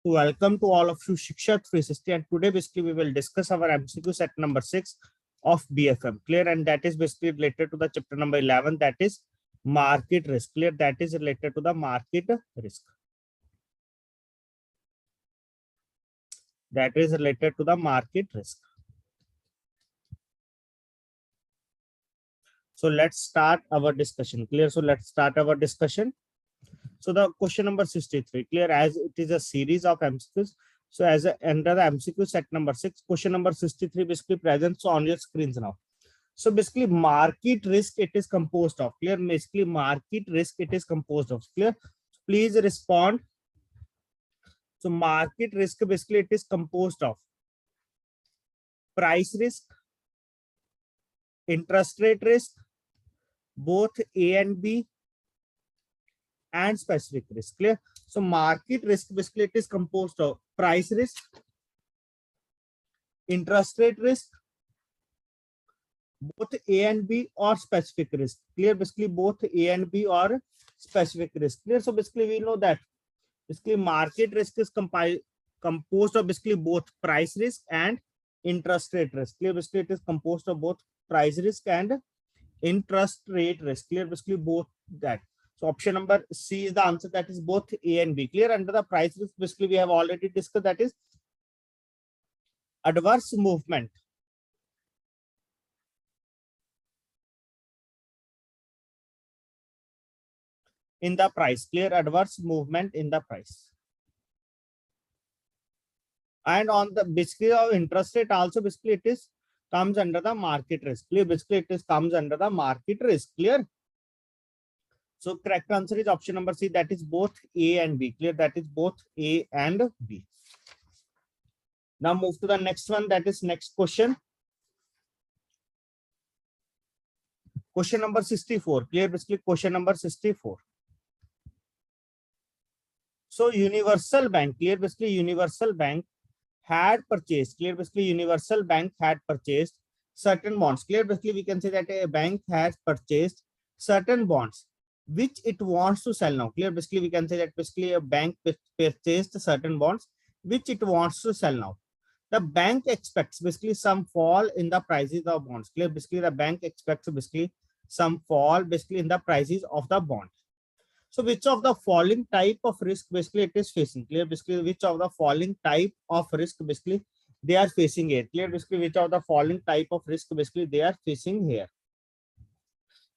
welcome to all of you Shiksha 360, and today basically we will discuss our MCQ set number 6 of BFM. Clear? And that is basically related to the chapter number 11, that is market risk. Clear? That is related to the market risk. That is related to the market risk. So let's start our discussion. Clear? So let's start our discussion. So the question number 63, clear, as it is a series of MCQs. So as under the MCQ set number 6, question number 63 basically presents on your screens now. So basically market risk it is composed of, clear, basically market risk it is composed of, clear. Please respond. So market risk basically it is composed of price risk, interest rate risk, both A and B, and specific risk. Clear? So market risk basically it is composed of price risk, interest rate risk, both A and B, or specific risk. Clear? Basically both A and B or specific risk. Clear? So basically we know that basically market risk is composed of basically both price risk and interest rate risk. Clear? Basically it is composed of both price risk and interest rate risk. Clear? Basically both that. So option number C is the answer, that is both A and B. Clear? Under the price risk, basically we have already discussed, that is adverse movement in the price. Clear? Adverse movement in the price. And on the basically of interest rate also basically it is comes under the market risk. Clear? Basically it is comes under the market risk. Clear? So correct answer is option number C, that is both A and B. Clear? That is both A and B. Now move to the next one, that is next question. Question number 64. Clear? Basically question number 64. So Universal Bank, clear, basically Universal Bank had purchased, clear, basically Universal Bank had purchased certain bonds. Clear? Basically we can say that a bank has purchased certain bonds which it wants to sell now. Clear? Basically we can say that basically a bank purchased certain bonds which it wants to sell now. The bank expects basically some fall in the prices of bonds. Clear? Basically the bank expects basically some fall basically in the prices of the bond. So which of the following type of risk basically it is facing? Clear? Basically which of the following type of risk basically they are facing here? Clear? Basically which of the following type of risk basically they are facing here?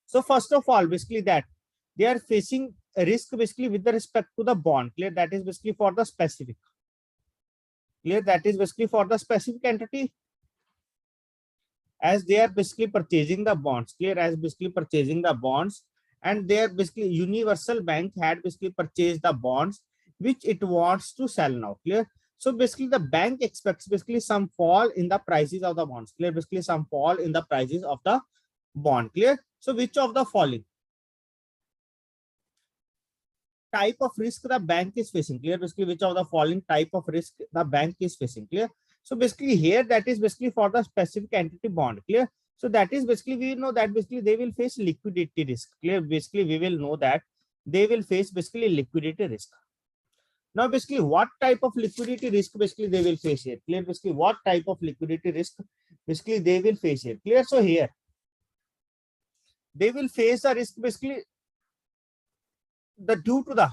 So first of all basically that they are facing a risk basically with the respect to the bond. Clear? That is basically for the specific. Clear? That is basically for the specific entity, as they are basically purchasing the bonds. Clear? As basically purchasing the bonds, and they are basically Universal Bank had basically purchased the bonds which it wants to sell now. Clear? So basically the bank expects basically some fall in the prices of the bonds. Clear? Basically some fall in the prices of the bond. Clear? So which of the following type of risk the bank is facing? Clear? Basically which of the following type of risk the bank is facing? Clear? So basically here that is basically for the specific entity bond. Clear? So that is basically we know that basically they will face liquidity risk. Clear? Basically we will know that they will face basically liquidity risk. Now basically what type of liquidity risk basically they will face here? Clear? Basically what type of liquidity risk basically they will face here? Clear? So here they will face a risk basically due to the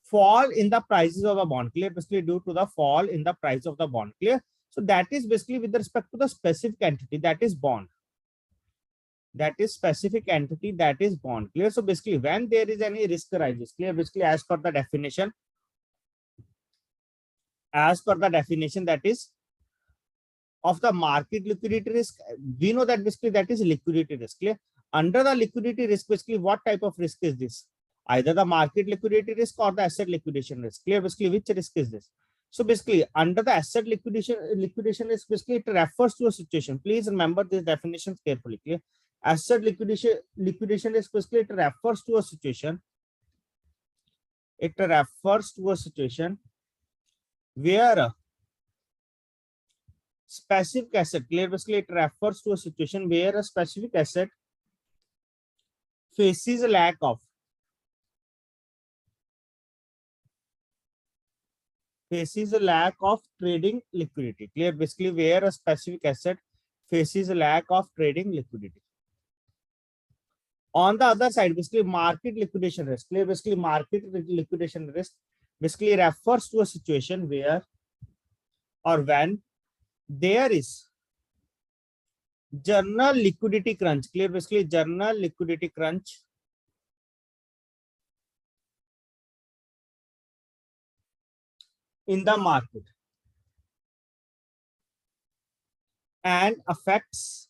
fall in the prices of the bond. Clear? Basically due to the fall in the price of the bond. Clear? So that is basically with respect to the specific entity, that is bond. That is specific entity, that is bond. Clear? So basically when there is any risk arises, clear, basically as per the definition that is of the market liquidity risk, we know that basically that is liquidity risk. Clear? Under the liquidity risk, basically what type of risk is this? Either the market liquidity risk or the asset liquidation risk. Clear? Basically which risk is this? So basically under the asset liquidation risk, basically it refers to a situation. Please remember these definitions carefully. Clear? Asset liquidation risk, basically it refers to a situation. It refers to a situation where specific asset, clear, basically it refers to a situation where a specific asset faces a lack of faces a lack of trading liquidity. Clear? Basically, where a specific asset faces a lack of trading liquidity. On the other side, basically market liquidation risk. Clear? Basically, market liquidation risk basically refers to a situation where or when there is general liquidity crunch. Clear? Basically, general liquidity crunch in the market and affects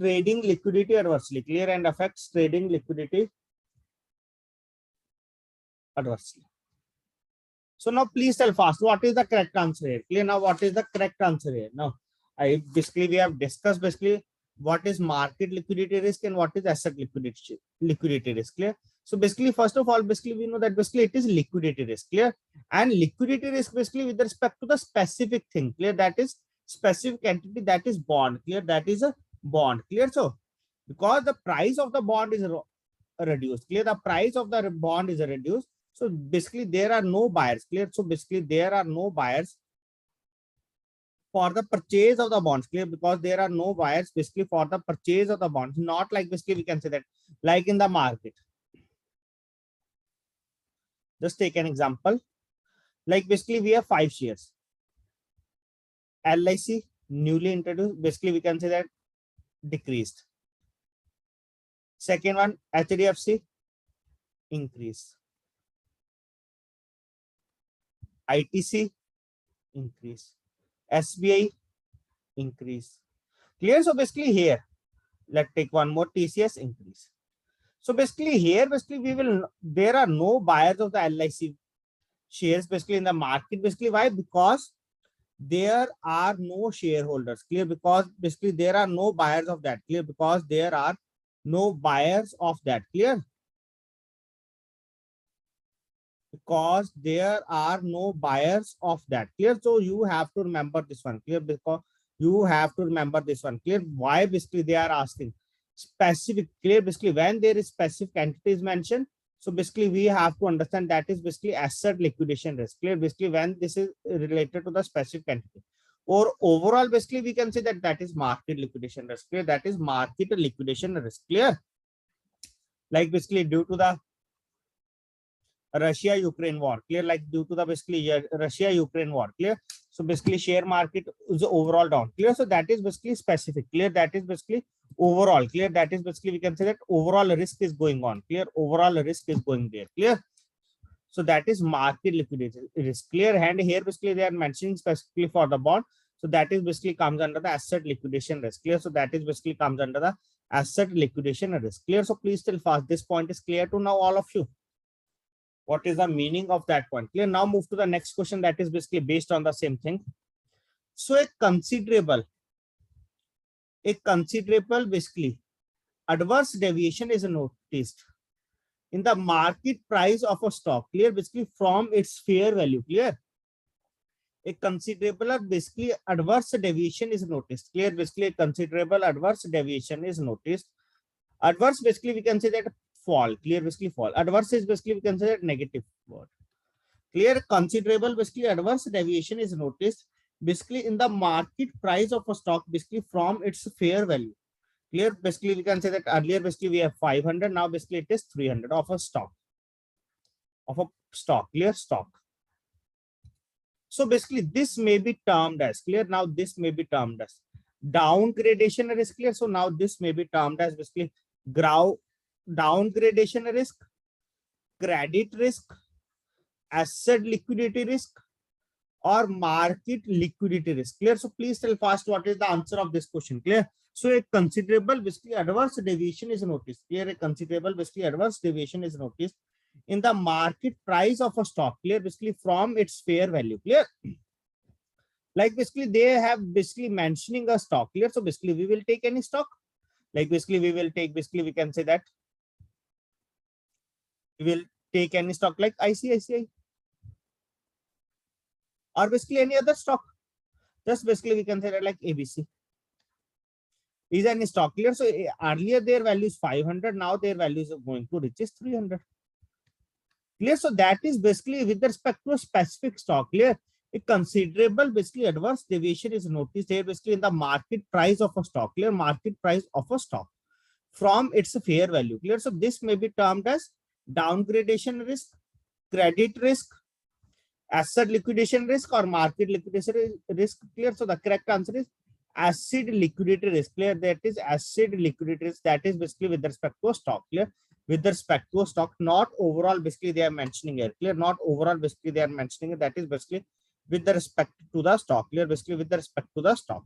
trading liquidity adversely. Clear? And affects trading liquidity adversely. So now please tell fast, what is the correct answer here? Clear? Now what is the correct answer here? Now we have discussed basically what is market liquidity risk and what is asset liquidity risk. Clear? So basically, first of all, basically we know that basically it is liquidity risk. Clear? And liquidity risk basically with respect to the specific thing. Clear? That is specific entity, that is bond. Clear? That is a bond. Clear? So because the price of the bond is reduced. Clear? The price of the bond is reduced. So basically there are no buyers. Clear? So basically there are no buyers for the purchase of the bonds. Clear? Because there are no buyers basically for the purchase of the bonds. Not like basically we can say that like in the market. Just take an example. Like basically we have 5 shares. LIC newly introduced. Basically we can say that decreased. Second one, HDFC increase. ITC increase. SBI increase. Clear? So basically here, let's take one more, TCS increase. So basically here, basically there are no buyers of the LIC shares basically in the market. Basically why? Because there are no shareholders. Clear? Because basically there are no buyers of that. Clear? Because there are no buyers of that. Clear? Because there are no buyers of that. Clear? So you have to remember this one. Clear? Because you have to remember this one. Clear? Why basically they are asking specific. Clear? Basically when there is specific entities mentioned, so basically we have to understand that is basically asset liquidation risk. Clear? Basically when this is related to the specific entity, or overall basically we can say that that is market liquidation risk. Clear? That is market liquidation risk. Clear? Like basically due to the Russia-Ukraine war. Clear? Like due to the basically Russia-Ukraine war. Clear? So basically share market is overall down. Clear? So that is basically specific. Clear? That is basically overall. Clear? That is basically we can say that overall risk is going on. Clear? Overall risk is going there. Clear? So that is market liquidity risk. Clear? And here basically they are mentioning specifically for the bond. So that is basically comes under the asset liquidation risk. Clear? So that is basically comes under the asset liquidation risk. Clear? So please tell fast, this point is clear to now all of you. What is the meaning of that point? Clear? Now move to the next question that is basically based on the same thing. So a considerable basically adverse deviation is noticed in the market price of a stock. Clear? Basically from its fair value. Clear? A considerable basically adverse deviation is noticed. Clear? Basically a considerable adverse deviation is noticed. Adverse basically we can say that fall. Clear? Basically fall. Adverse is basically we can say that negative word. Clear? Considerable basically adverse deviation is noticed basically in the market price of a stock basically from its fair value. Clear? Basically we can say that earlier basically we have 500, now basically it is 300 of a stock. Clear? Stock. So basically this may be termed as, clear? Now this may be termed as downgradation risk. Clear? So now this may be termed as basically downgradation risk, credit risk, asset liquidity risk, or market liquidity risk. Clear? So please tell fast what is the answer of this question. Clear? So a considerable basically adverse deviation is noticed. Clear? A considerable basically adverse deviation is noticed in the market price of a stock. Clear? Basically from its fair value. Clear? Like basically they have basically mentioning a stock. Clear? So basically we will take any stock. Like basically we will take basically we can say that we will take any stock like ICICI or basically any other stock. Just basically we can say that like ABC is any stock. Clear? So earlier their value is 500, now their value is going to reach is 300. clear. So that is basically with respect to a specific stock, clear. A considerable basically adverse deviation is noticed here basically in the market price of a stock, clear, market price of a stock from its fair value, clear. So this may be termed as downgradation risk, credit risk, asset liquidation risk, or market liquidation risk, clear. So the correct answer is acid liquidity risk, clear. That is acid liquidity risk, that is basically with respect to a stock, clear, with respect to a stock, not overall basically they are mentioning here, clear, not overall basically they are mentioning it, that is basically with the respect to the stock, clear, basically with the respect to the stock.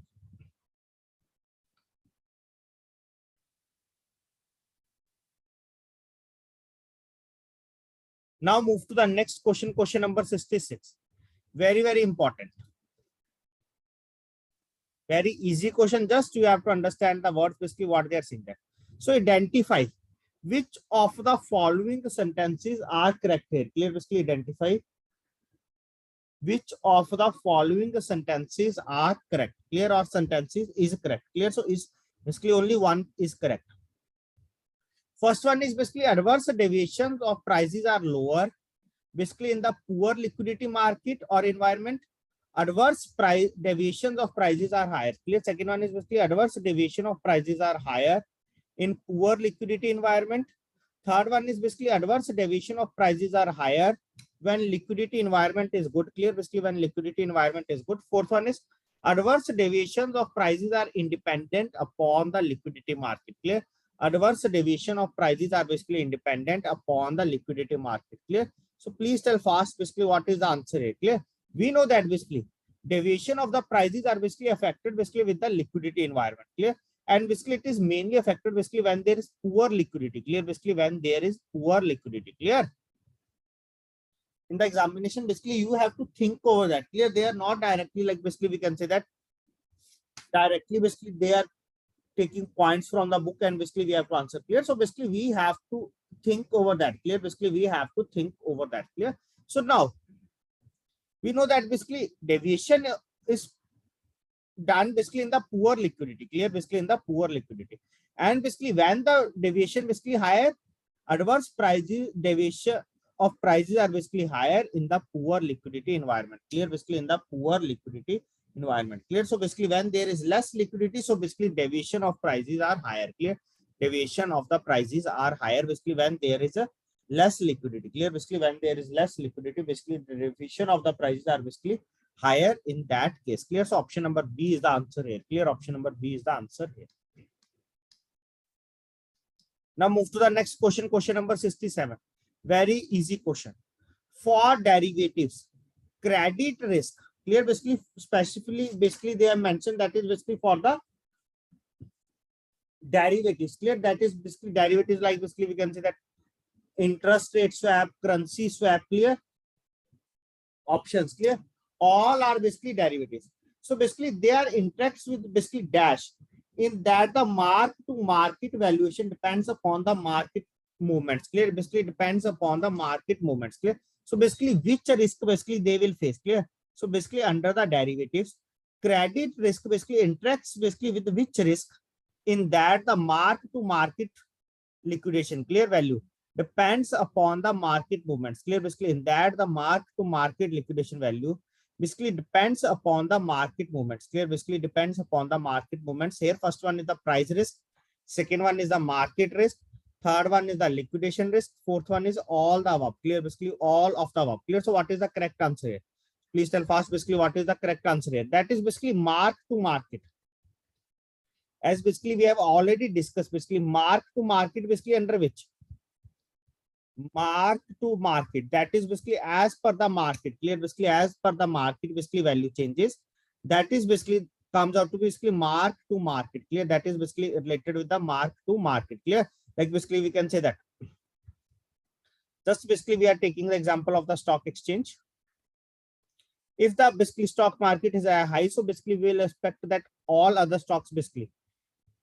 Now move to the next question, question number 66. Very, very important. Very easy question. Just you have to understand the words, basically what they are saying there. So identify which of the following sentences are correct here. Clear, basically identify which of the following sentences are correct. Clear, or sentences is correct. Clear. So is basically only one is correct. First one is basically adverse deviations of prices are lower basically in the poor liquidity market or environment. Adverse price deviations of prices are higher. Clear. Second one is basically adverse deviation of prices are higher in poor liquidity environment. Third one is basically adverse deviation of prices are higher when liquidity environment is good. Clear. Basically when liquidity environment is good. Fourth one is adverse deviations of prices are independent upon the liquidity market. Clear. Adverse deviation of prices are basically independent upon the liquidity market. Clear. So please tell fast basically what is the answer here. Clear. We know that basically deviation of the prices are basically affected basically with the liquidity environment. Clear. And basically it is mainly affected basically when there is poor liquidity. Clear. Basically when there is poor liquidity. Clear. In the examination basically you have to think over that. Clear. They are not directly like basically we can say that directly basically they are taking points from the book and basically we have to answer. Clear. So basically we have to think over that. Clear. Basically we have to think over that. Clear. So now we know that basically deviation is done basically in the poor liquidity. Clear. Basically in the poor liquidity, and basically when the deviation basically higher, adverse prices deviation of prices are basically higher in the poor liquidity environment. Clear. Basically in the poor liquidity environment. Clear. So basically when there is less liquidity, so basically deviation of prices are higher. Clear. Deviation of the prices are higher basically when there is a less liquidity. Clear. Basically when there is less liquidity, basically the deviation of the prices are basically higher in that case. Clear. So option number B is the answer here. Clear. Option number B is the answer here. Now move to the next question, question number 67. Very easy question. For derivatives, credit risk. Clear. Basically specifically basically they have mentioned that is basically for the derivatives. Clear. That is basically derivatives like basically we can say that interest rate swap, currency swap. Clear. Options. Clear. All are basically derivatives. So basically they are interacts with basically dash in that the mark to market valuation depends upon the market movements. Clear. Basically depends upon the market movements. Clear. So basically which risk basically they will face. Clear. So basically under the derivatives, credit risk basically interacts basically with which risk in that the mark to market liquidation. Clear. Value depends upon the market movements. Clear. Basically in that the mark to market liquidation value basically depends upon the market movements. Clear. Basically depends upon the market movements. Here first one is the price risk, second one is the market risk, third one is the liquidation risk, fourth one is all the above. Clear. Basically all of the above. Clear. So what is the correct answer here? Please tell fast basically what is the correct answer here. That is basically mark to market. As basically we have already discussed, basically mark to market basically under which? Mark to market, that is basically as per the market. Clear. Basically as per the market basically value changes, that is basically comes out to basically mark to market. Clear. That is basically related with the mark to market. Clear. Like basically we can say that just basically we are taking the example of the stock exchange. If the basically stock market is a high, so basically we will expect that all other stocks basically,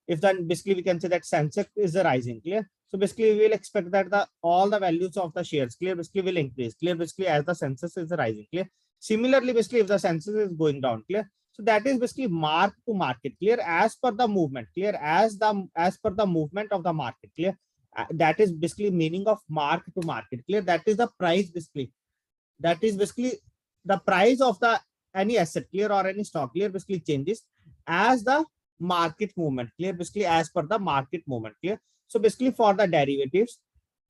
if then basically we can say that Sensex is rising. Clear. So basically we will expect that the all the values of the shares clear basically will increase. Clear. Basically as the census is rising. Clear. Similarly basically if the census is going down. Clear. So that is basically mark to market. Clear. As per the movement. Clear. As per the movement of the market. Clear. That is basically meaning of mark to market. Clear? That is the price basically. That is basically the price of the any asset, clear, or any stock, clear, basically changes as the market movement, clear, basically as per the market movement, clear. So basically for the derivatives,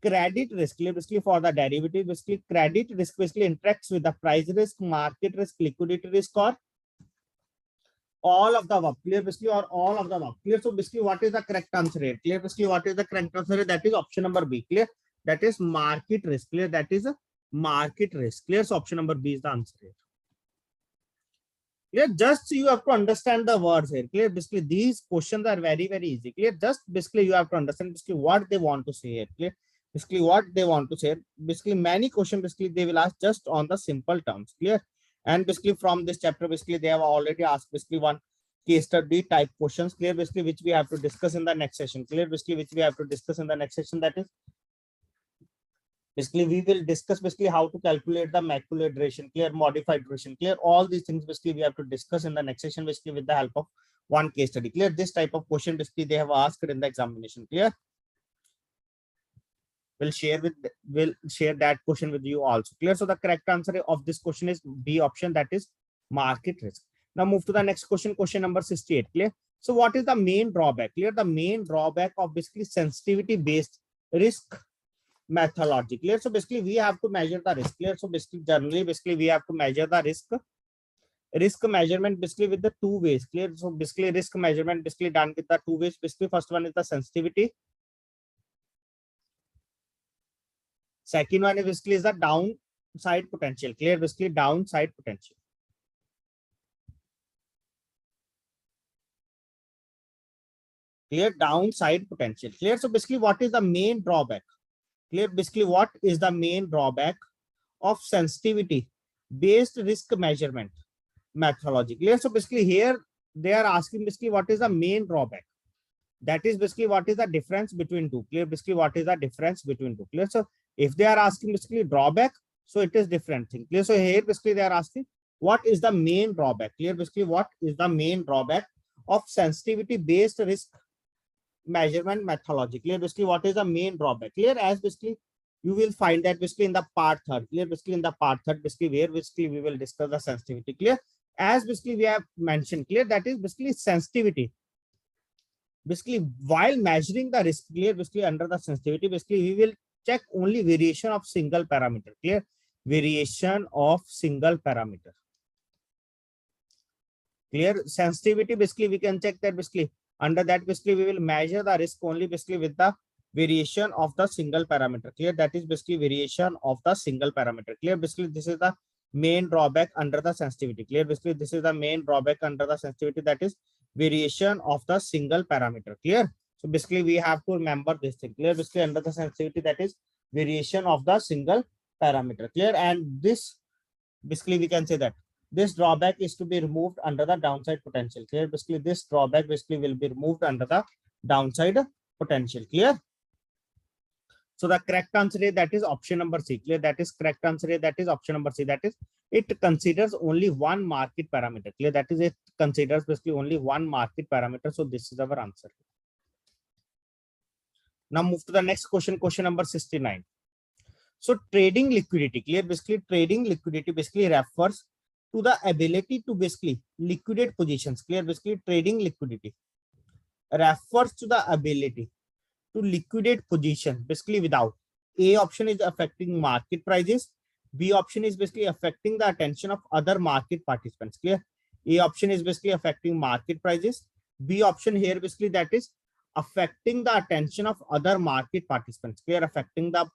credit risk, clear, basically for the derivative, basically credit risk basically interacts with the price risk, market risk, liquidity risk, or all of the above, clear, basically, or all of the above, clear. So basically what is the correct answer here, clear, basically what is the correct answer here? That is option number B, clear, that is market risk, clear, that is a market risk, clear. So option number B is the answer here. Clear? Just you have to understand the words here, clear, basically these questions are very easy, clear. Just basically you have to understand basically what they want to say here, clear, basically what they want to say. Basically many questions basically they will ask just on the simple terms, clear. And basically from this chapter basically they have already asked basically one case study type questions, clear, basically which we have to discuss in the next session, clear, basically which we have to discuss in the next session. That is basically we will discuss basically how to calculate the McQ duration, clear, modified duration, clear. All these things basically we have to discuss in the next session basically with the help of one case study, clear. This type of question basically they have asked in the examination, clear. We'll share that question with you also, clear. So the correct answer of this question is B option, that is market risk. Now move to the next question, question number 68, clear. So what is the main drawback, clear? The main drawback of basically sensitivity based risk methodology, clear. So basically we have to measure the risk, clear. So basically generally basically we have to measure the risk measurement basically with the two ways, clear. So basically risk measurement basically done with the two ways. Basically first one is the sensitivity, second one is basically is the downside potential, clear, basically downside potential. Clear, downside potential, clear. So basically what is the main drawback, clear, basically what is the main drawback of sensitivity based risk measurement methodology, clear. So basically here they are asking basically what is the main drawback, that is basically what is the difference between two, clear, basically what is the difference between two, clear. So if they are asking basically drawback, so it is different thing, clear. So here basically they are asking what is the main drawback, clear, basically what is the main drawback of sensitivity based risk measurement methodology, clear, basically what is the main drawback, clear. As basically you will find that basically in the part third, clear, basically in the part third basically where basically we will discuss the sensitivity, clear. As basically we have mentioned, clear, that is basically sensitivity basically while measuring the risk, clear, basically under the sensitivity basically we will check only variation of single parameter, clear, variation of single parameter, clear. Sensitivity basically we can check that basically under that basically we will measure the risk only basically with the variation of the single parameter, clear, that is basically variation of the single parameter, clear. Basically this is the main drawback under the sensitivity, clear, basically this is the main drawback under the sensitivity, that is variation of the single parameter, clear. So basically we have to remember this thing, clear, basically under the sensitivity that is variation of the single parameter, clear. And this basically we can say that this drawback is to be removed under the downside potential, clear, basically this drawback basically will be removed under the downside potential, clear. So the correct answer is that is option number C, clear, that is correct answer is that is option number C, that is it considers only one market parameter, clear, that is it considers basically only one market parameter. So this is our answer. Now move to the next question, question number 69. So trading liquidity, clear, basically trading liquidity basically refers to the ability to basically liquidate positions, clear, basically trading liquidity refers to the ability to liquidate position basically without A option is affecting market prices, B option is basically affecting the attention of other market participants, clear. A option is basically affecting market prices, B option here basically that is affecting the attention of other market participants, clear, affecting the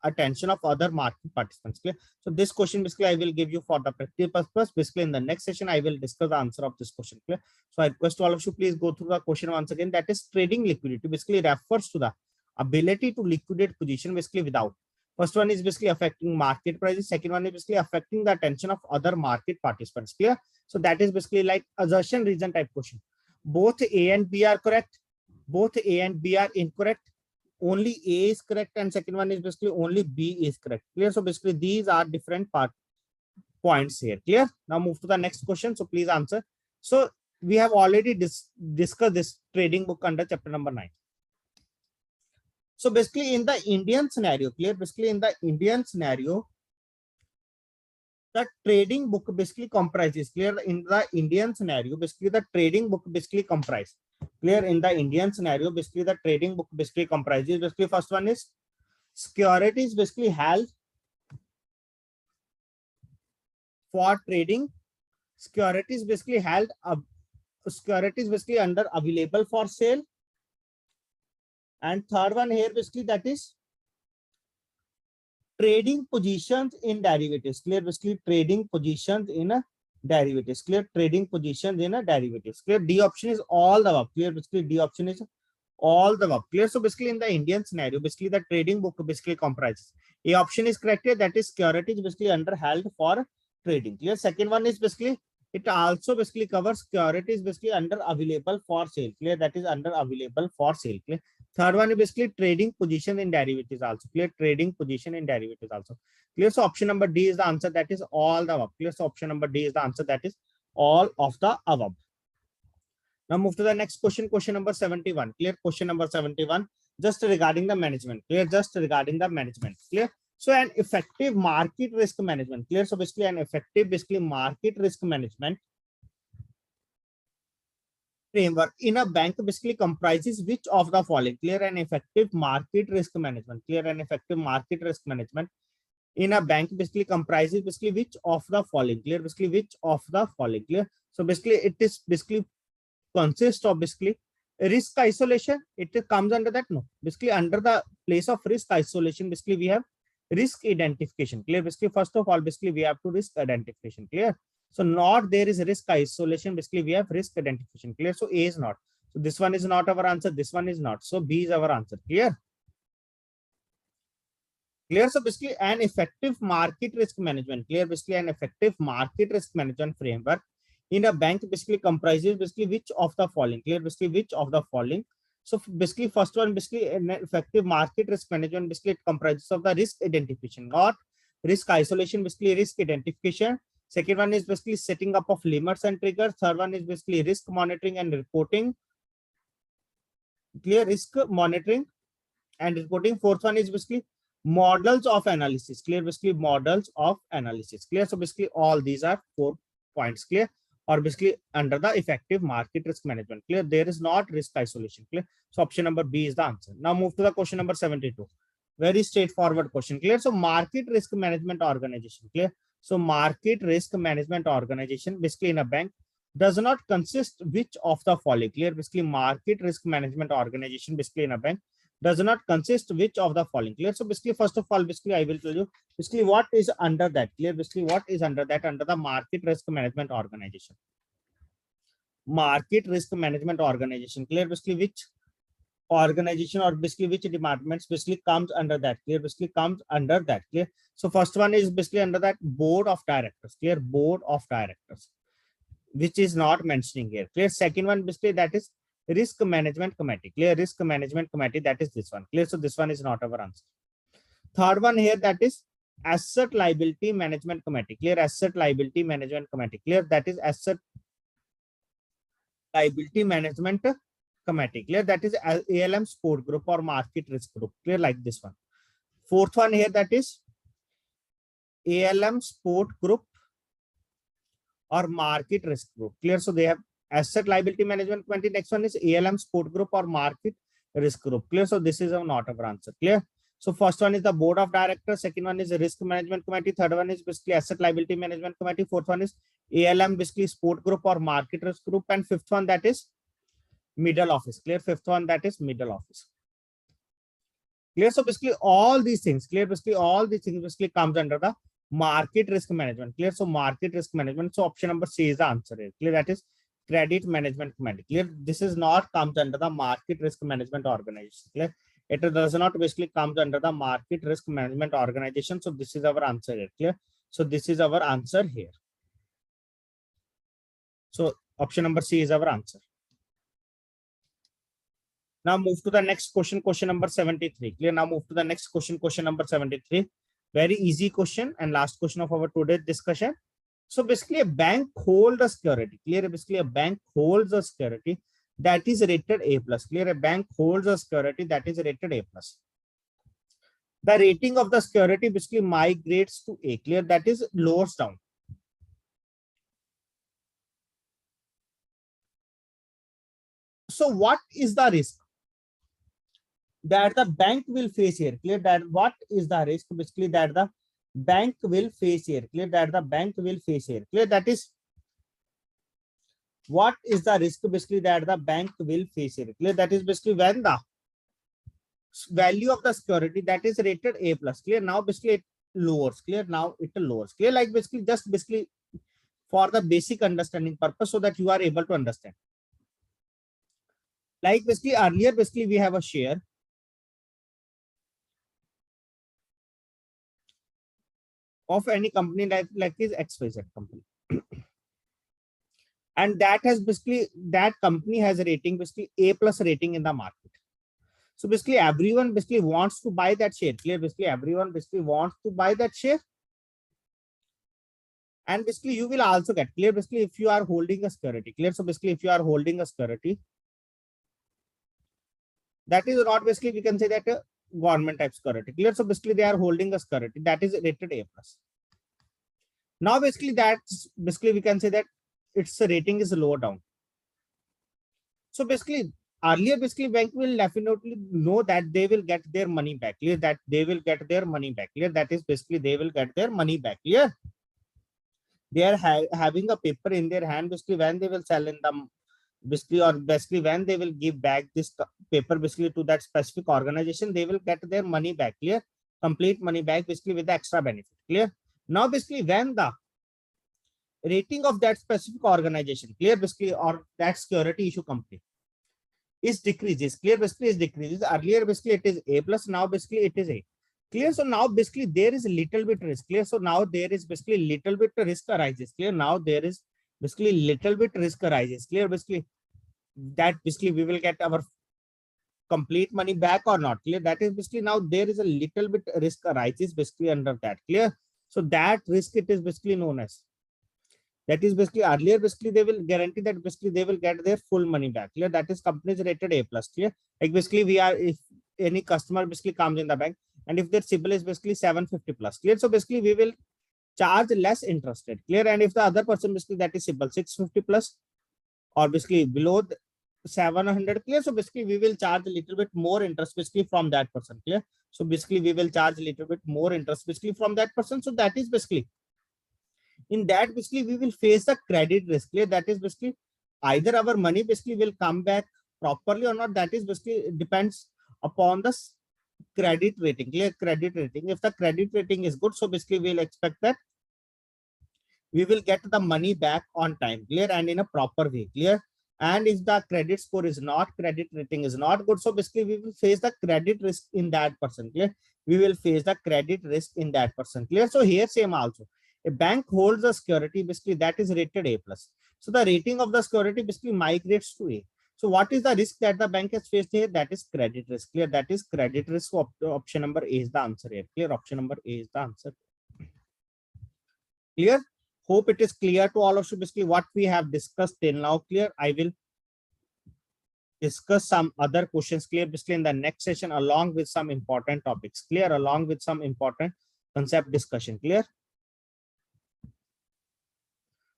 attention of other market participants, clear. So this question basically I will give you for the practice purpose. Basically in the next session I will discuss the answer of this question, clear. So I request all of you please go through the question once again, that is trading liquidity basically refers to the ability to liquidate position basically without. First one is basically affecting market prices, second one is basically affecting the attention of other market participants, clear. So that is basically like assertion reason type question. Both A and B are correct, both A and B are incorrect, only A is correct, and second one is basically only B is correct, clear. So basically these are different points here, clear. Now move to the next question, so please answer. So we have already discussed this trading book under chapter number 9. So basically in the Indian scenario, clear, basically in the Indian scenario, the trading book basically comprises, clear, in the Indian scenario, basically the trading book basically comprises, clear, in the Indian scenario, basically the trading book basically comprises, basically first one is securities basically held for trading, securities basically held, securities basically under available for sale, and third one here basically that is trading positions in derivatives, clear, basically trading positions in a derivatives, clear, trading positions in a derivatives, clear. D option is all the above, clear, basically D option is all the above, clear. So basically in the Indian scenario, basically the trading book basically comprises, A option is correct here, that is securities basically under held for trading, clear. Second one is basically it also basically covers securities basically under available for sale, clear, that is under available for sale, clear. Third one is basically trading position in derivatives also, clear, trading position in derivatives also, clear. So option number D is the answer, that is all the above, clear. So option number D is the answer, that is all of the above. Now move to the next question, question number 71, clear, question number 71, just regarding the management, clear, just regarding the management, clear. So an effective market risk management, clear. So basically an effective basically market risk management framework in a bank basically comprises which of the following, clear. An effective market risk management, clear, an effective market risk management in a bank basically comprises basically which of the following, clear, basically which of the following, clear. So basically it is basically consists of basically risk isolation, it comes under that, no, basically under the place of risk isolation basically we have risk identification, clear, basically first of all basically we have to risk identification, clear. So not there is risk isolation, basically we have risk identification, clear. So A is not, so this one is not our answer, this one is not, so B is our answer, clear, clear. So basically an effective market risk management, clear, basically an effective market risk management framework in a bank basically comprises basically which of the following, clear, basically which of the following. So basically first one basically an effective market risk management basically it comprises of the risk identification, not risk isolation, basically risk identification. Second one is basically setting up of limits and triggers. Third one is basically risk monitoring and reporting, clear, risk monitoring and reporting. Fourth one is basically models of analysis, clear, basically models of analysis, clear. So basically all these are 4 points, clear, or basically under the effective market risk management, clear. There is not risk isolation, clear. So option number B is the answer. Now move to the question number 72, very straightforward question, clear. So market risk management organization, clear. So market risk management organization basically in a bank does not consist which of the following, clear, basically market risk management organization basically in a bank does not consist which of the following, clear. So basically first of all basically I will tell you basically what is under that, clear, basically what is under that, under the market risk management organization, market risk management organization, clear, basically which organization or basically which departments basically comes under that, clear, basically comes under that, clear. So first one is basically under that board of directors, clear, board of directors, which is not mentioning here, clear. Second one basically that is risk management committee, clear, risk management committee, that is this one, clear. So this one is not our answer. Third one here that is asset liability management committee, clear, asset liability management committee, clear, that is asset liability management committee, clear, that is ALM support group or market risk group, clear, like this one. Fourth one here that is ALM support group or market risk group, clear. So they have asset liability management committee. Next one is ALM support group or market risk group, clear. So this is not our answer, clear. So first one is the board of directors, second one is the risk management committee, third one is basically asset liability management committee, fourth one is ALM basically support group or market risk group, and fifth one that is middle office, clear, fifth one that is middle office, clear. So basically all these things, clear, basically all these things basically comes under the market risk management, clear. So market risk management, so option number C is the answer here, clear, that is credit management committee, clear. This is not comes under the market risk management organization, clear. It does not basically comes under the market risk management organization. So this is our answer here, clear. So this is our answer here. So option number C is our answer. Now move to the next question, question number 73, clear. Now move to the next question, question number 73. Very easy question and last question of our today's discussion. So basically a bank holds a security, clear, basically a bank holds a security that is rated A plus, clear, a bank holds a security that is rated A plus. the rating of the security basically migrates to A, clear, that is lowers down. So what is the risk that the bank will face here, clear, that what is the risk basically that the bank will face here, clear, that the bank will face here, clear, that is what is the risk basically that the bank will face here, clear, that is basically when the value of the security that is rated A plus, clear, now basically it lowers, clear, now it lowers, clear, like basically just basically for the basic understanding purpose so that you are able to understand. Like basically earlier basically we have a share of any company like this XYZ company. And that has basically, that company has a rating basically A plus rating in the market. So basically everyone basically wants to buy that share, clear, basically everyone basically wants to buy that share. And basically you will also get, clear, basically if you are holding a security, clear, so basically if you are holding a security, that is not basically we can say that a government type security, clear, so basically they are holding a security that is rated A plus. Now basically that's basically we can say that its rating is lower down. So basically earlier basically bank will definitely know that they will get their money back, clear, that they will get their money back, clear, that is basically they will get their money back, clear. They are having a paper in their hand basically when they will sell in them basically, or basically when they will give back this paper basically to that specific organization, they will get their money back, clear, complete money back basically with the extra benefit, clear. Now basically when the rating of that specific organization, clear, basically, or that security issue company is decreases, clear, basically is decreases, earlier basically it is A plus, now basically it is A, clear. So now basically there is a little bit risk, clear, so now there is basically little bit risk arises, clear, now there is basically little bit risk arises, clear, basically that basically we will get our complete money back or not, clear, that is basically now there is a little bit risk arises basically under that, clear. So that risk it is basically known as, that is basically earlier basically they will guarantee that basically they will get their full money back, clear, that is companies rated A plus, clear, like basically we are, if any customer basically comes in the bank and if their CIBIL is basically 750 plus, clear, so basically we will charge less interest rate, clear, and if the other person basically that is CIBIL 650 plus or basically below 700, clear, so basically we will charge a little bit more interest basically from that person, clear, so basically we will charge a little bit more interest basically from that person. So that is basically, in that basically we will face the credit risk, clear, that is basically either our money basically will come back properly or not, that is basically depends upon the credit rating, clear, credit rating. If the credit rating is good, so basically we'll expect that we will get the money back on time, clear, and in a proper way, clear. And if the credit score is not, credit rating is not good, so basically we will face the credit risk in that person, clear, we will face the credit risk in that person, clear. So here same also, a bank holds a security basically that is rated A plus, so the rating of the security basically migrates to A. So what is the risk that the bank has faced here? That is credit risk, clear, that is credit risk. Option number A is the answer here, clear, option number A is the answer, clear. Hope it is clear to all of you basically what we have discussed till now, clear. I will discuss some other questions, clear, basically in the next session along with some important topics, clear, along with some important concept discussion, clear.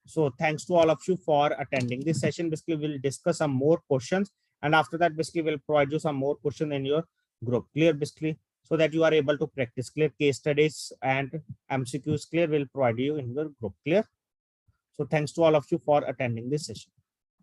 So thanks to all of you for attending this session. Basically we'll discuss some more questions, and after that basically we'll provide you some more questions in your group, clear, basically so that you are able to practice, clear. Case studies and MCQs, clear, will provide you in your group, clear. So thanks to all of you for attending this session.